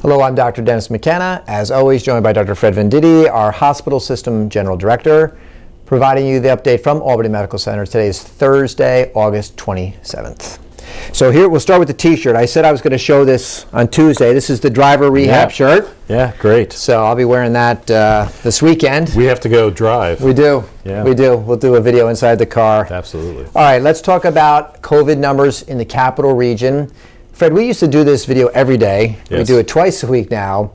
Hello, I'm Dr. Dennis McKenna, as always joined by Dr. Fred Venditti, our Hospital System General Director, providing you the update from Albany Medical Center. Today is Thursday, August 27th. So here, we'll start with the t-shirt. I said I was going to show this on Tuesday. This is the driver rehab shirt. Yeah, great. So I'll be wearing that this weekend. We have to go drive. We do. Yeah. We do. We'll do a video inside the car. Absolutely. All right, let's talk about COVID numbers in the capital region. Fred, we used to do this video every day. Yes. We do it twice a week now.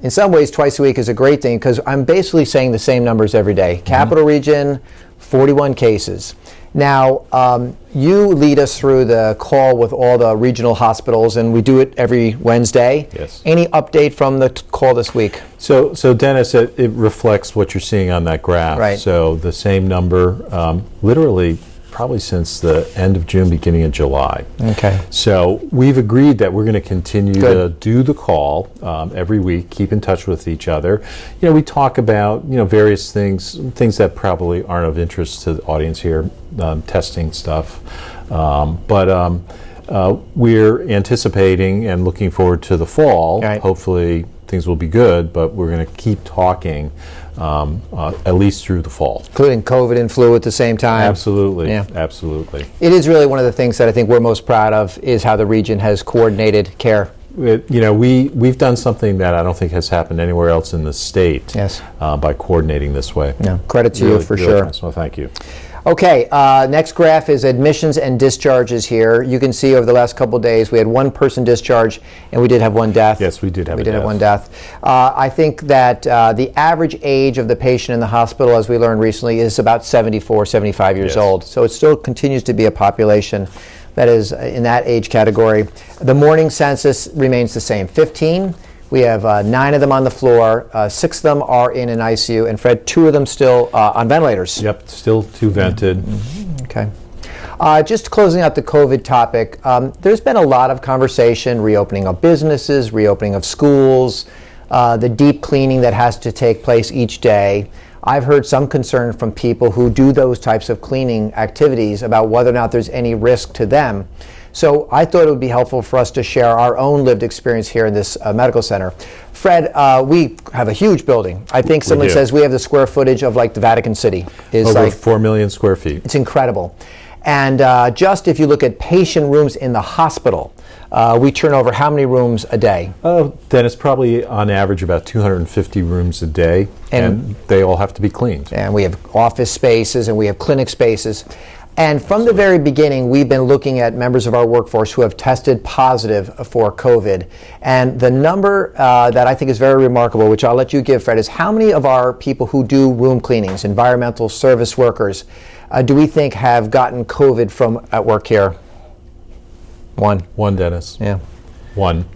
In some ways, twice a week is a great thing because I'm basically saying the same numbers every day. Capital region, 41 cases. Now, you lead us through the call with all the regional hospitals, and we do it every Wednesday. Yes. Any update from the call this week? So Dennis, it reflects what you're seeing on that graph. Right. So the same number, literally probably since the end of June, beginning of July. Okay. So we've agreed that we're going to continue Good. to do the call every week, keep in touch with each other. You know, we talk about, various things that probably aren't of interest to the audience here, testing stuff. But we're anticipating and looking forward to the fall. Right. Hopefully things will be good, but we're going to keep talking at least through the fall. Including COVID and flu at the same time. Absolutely. Yeah. Absolutely. It is really one of the things that I think we're most proud of is how the region has coordinated care. We've done something that I don't think has happened anywhere else in the state. Yes. By coordinating this way. Yeah. Credit to you for sure. Nice. Well, thank you. Okay, next graph is admissions and discharges here. You can see over the last couple of days we had one person discharge and we did have one death. Yes, we did have one death. I think that the average age of the patient in the hospital, as we learned recently, is about 74, 75 years Yes. old. So it still continues to be a population that is in that age category. The morning census remains the same, 15. We have 9 of them on the floor, 6 of them are in an ICU, and Fred, 2 of them still on ventilators. Yep, still 2 vented. Okay. Just closing out the COVID topic, there's been a lot of conversation, reopening of businesses, reopening of schools, the deep cleaning that has to take place each day. I've heard some concern from people who do those types of cleaning activities about whether or not there's any risk to them. So I thought it would be helpful for us to share our own lived experience here in this medical center. Fred, we have a huge building. I think someone says we have the square footage of like the Vatican City. It's Over like 4 million square feet. It's incredible. And just if you look at patient rooms in the hospital, we turn over how many rooms a day? Oh, Dennis, probably on average about 250 rooms a day, and they all have to be cleaned. And we have office spaces and we have clinic spaces. And from the very beginning, we've been looking at members of our workforce who have tested positive for COVID. And the number that I think is very remarkable, which I'll let you give, Fred, is how many of our people who do room cleanings, environmental service workers, do we think have gotten COVID from at work here? One, Dennis. Yeah. One,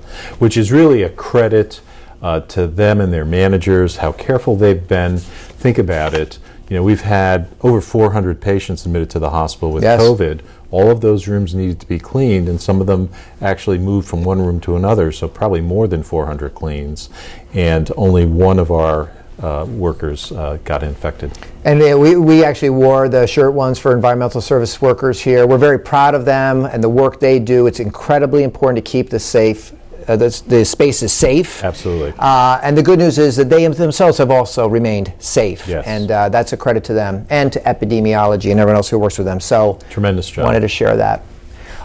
which is really a credit to them and their managers, how careful they've been. Think about it. We've had over 400 patients admitted to the hospital with COVID. All of those rooms needed to be cleaned, and some of them actually moved from one room to another, so probably more than 400 cleans. And only one of our workers got infected. And we actually wore the shirt once for environmental service workers here. We're very proud of them and the work they do. It's incredibly important to keep the space is safe. Absolutely. And the good news is that they themselves have also remained safe. Yes. And that's a credit to them and to epidemiology and everyone else who works with them. So tremendous job. Wanted to share that.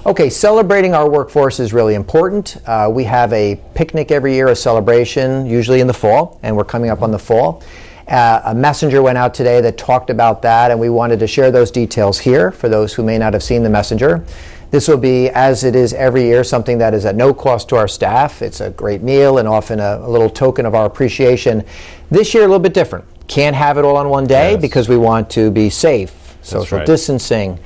Okay, celebrating our workforce is really important. We have a picnic every year, a celebration, usually in the fall, and we're coming up on the fall. A messenger went out today that talked about that, and we wanted to share those details here for those who may not have seen the messenger. This will be, as it is every year, something that is at no cost to our staff. It's a great meal and often a little token of our appreciation. This year, a little bit different. Can't have it all on one day because we want to be safe, social distancing.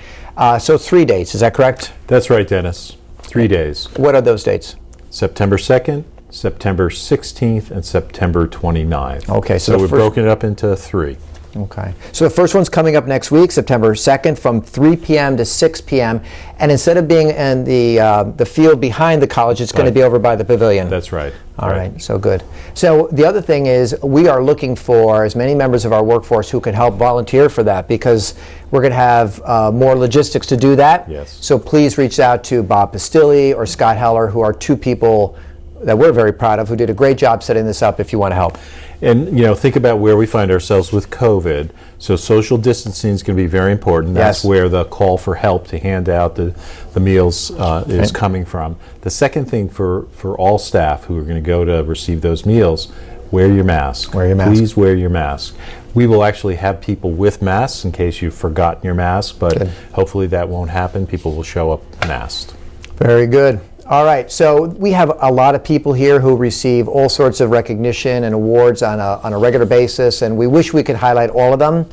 So 3 dates, is that correct? That's right, Dennis. 3 days. What are those dates? September 2nd, September 16th, and September 29th. Okay, so we've broken it up into 3. Okay. So the first one's coming up next week, September 2nd, from 3 p.m. to 6 p.m. And instead of being in the field behind the college, it's going to be over by the pavilion. That's right. All right. So good. So the other thing is we are looking for as many members of our workforce who can help volunteer for that, because we're going to have more logistics to do that. Yes. So please reach out to Bob Pastilli or Scott Heller, who are two people that we're very proud of, who did a great job setting this up if you want to help. And, think about where we find ourselves with COVID. So social distancing is going to be very important. That's where the call for help to hand out the meals is coming from. The second thing for all staff who are going to go to receive those meals, wear your mask. Wear your mask. Please wear your mask. We will actually have people with masks in case you've forgotten your mask, but hopefully that won't happen. People will show up masked. Very good. All right, so we have a lot of people here who receive all sorts of recognition and awards on a regular basis, and we wish we could highlight all of them.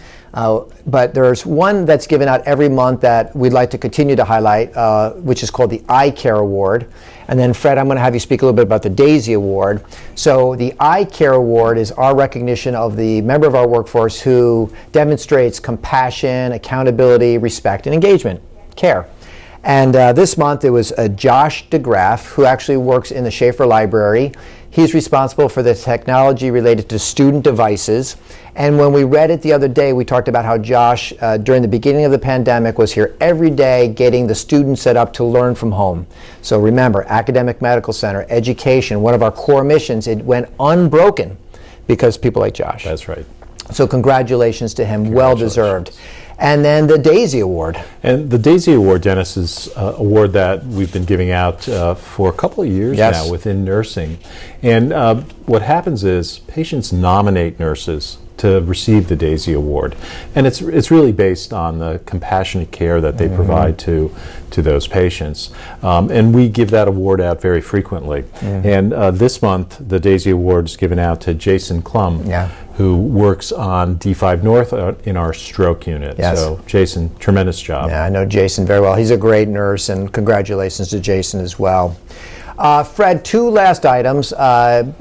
But there's one that's given out every month that we'd like to continue to highlight, which is called the Eye Care Award. And then, Fred, I'm going to have you speak a little bit about the Daisy Award. So the Eye Care Award is our recognition of the member of our workforce who demonstrates compassion, accountability, respect, and engagement, care. And this month it was Josh DeGraff, who actually works in the Schaefer Library. He's responsible for the technology related to student devices. And when we read it the other day, we talked about how Josh, during the beginning of the pandemic, was here every day getting the students set up to learn from home. So remember, Academic Medical Center, education, one of our core missions, it went unbroken because people like Josh. That's right. So congratulations to him, well deserved. And then the Daisy Award. And the Daisy Award, Dennis, is an award that we've been giving out for a couple of years now within nursing. And what happens is patients nominate nurses to receive the Daisy Award. And it's really based on the compassionate care that they provide to those patients. And we give that award out very frequently. And this month, the Daisy Award is given out to Jason Klum, who works on D5 North in our stroke unit. So, Jason, tremendous job. Yeah, I know Jason very well. He's a great nurse, and congratulations to Jason as well. Fred, two last items,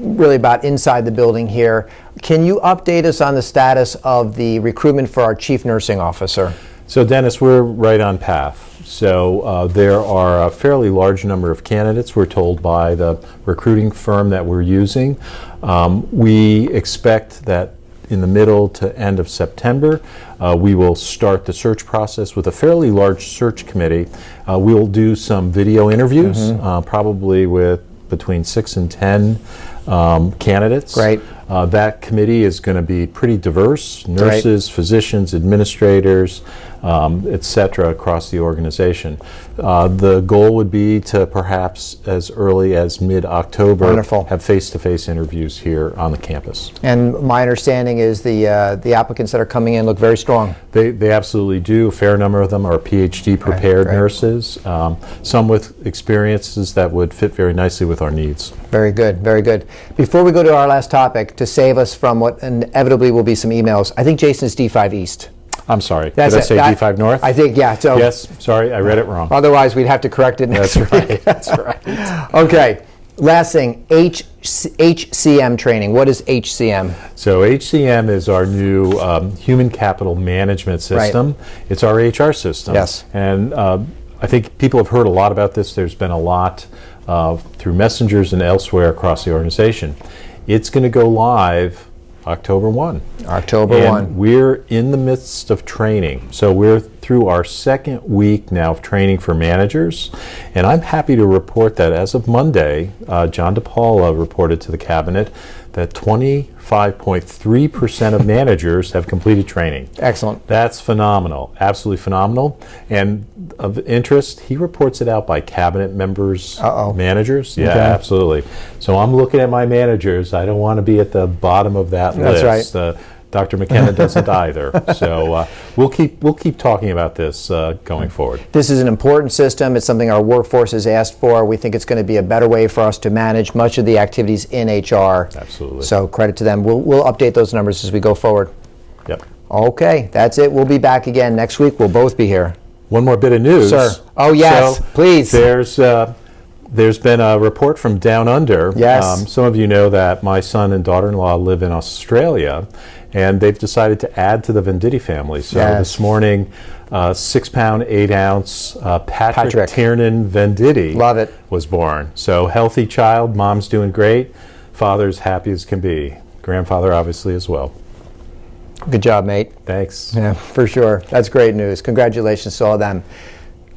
really about inside the building here. Can you update us on the status of the recruitment for our chief nursing officer? So, Dennis, we're right on path. So there are a fairly large number of candidates, we're told by the recruiting firm that we're using. We expect that in the middle to end of September, we will start the search process with a fairly large search committee. We will do some video interviews, probably with between 6 and 10 candidates. Great. That committee is going to be pretty diverse, nurses, physicians, administrators, et cetera, across the organization. The goal would be to perhaps as early as mid-October have face-to-face interviews here on the campus. And my understanding is the applicants that are coming in look very strong. They absolutely do. A fair number of them are PhD prepared nurses, some with experiences that would fit very nicely with our needs. Very good, very good. Before we go to our last topic, to save us from what inevitably will be some emails, I think Jason is D5 East. I'm sorry. Did I say D5 North? I think, yeah. So yes, sorry, I read it wrong. Otherwise, we'd have to correct it next week. That's right. Okay. Last thing, HCM training. What is HCM? So HCM is our new human capital management system. It's our HR system. Yes. And I think people have heard a lot about this. There's been a lot through messengers and elsewhere across the organization. It's going to go live October 1. October 1. And we're in the midst of training. So we're through our second week now of training for managers. And I'm happy to report that as of Monday, John DePaula reported to the cabinet that 25.3% of managers have completed training. Excellent. That's phenomenal, absolutely phenomenal. And of interest, he reports it out by cabinet members, managers. Yeah, absolutely. So I'm looking at my managers. I don't want to be at the bottom of that list. That's right. Dr. McKenna doesn't either. So we'll keep talking about this going forward. This is an important system. It's something our workforce has asked for. We think it's going to be a better way for us to manage much of the activities in HR. Absolutely. So credit to them. We'll update those numbers as we go forward. Yep. Okay, that's it. We'll be back again next week. We'll both be here. One more bit of news. Sir. Oh, yes, please. There's been a report from Down Under. Yes. Some of you know that my son and daughter-in-law live in Australia, and they've decided to add to the Venditti family. So this morning, 6-pound, 8-ounce Patrick Tiernan Venditti was born. So healthy child, mom's doing great, father's happy as can be. Grandfather obviously as well. Good job, mate. Thanks. Yeah, for sure. That's great news. Congratulations to all of them.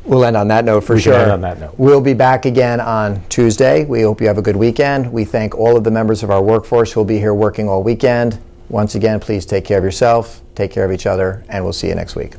We'll end on that note for We can sure. end on that note. We'll be back again on Tuesday. We hope you have a good weekend. We thank all of the members of our workforce who will be here working all weekend. Once again, please take care of yourself, take care of each other, and we'll see you next week.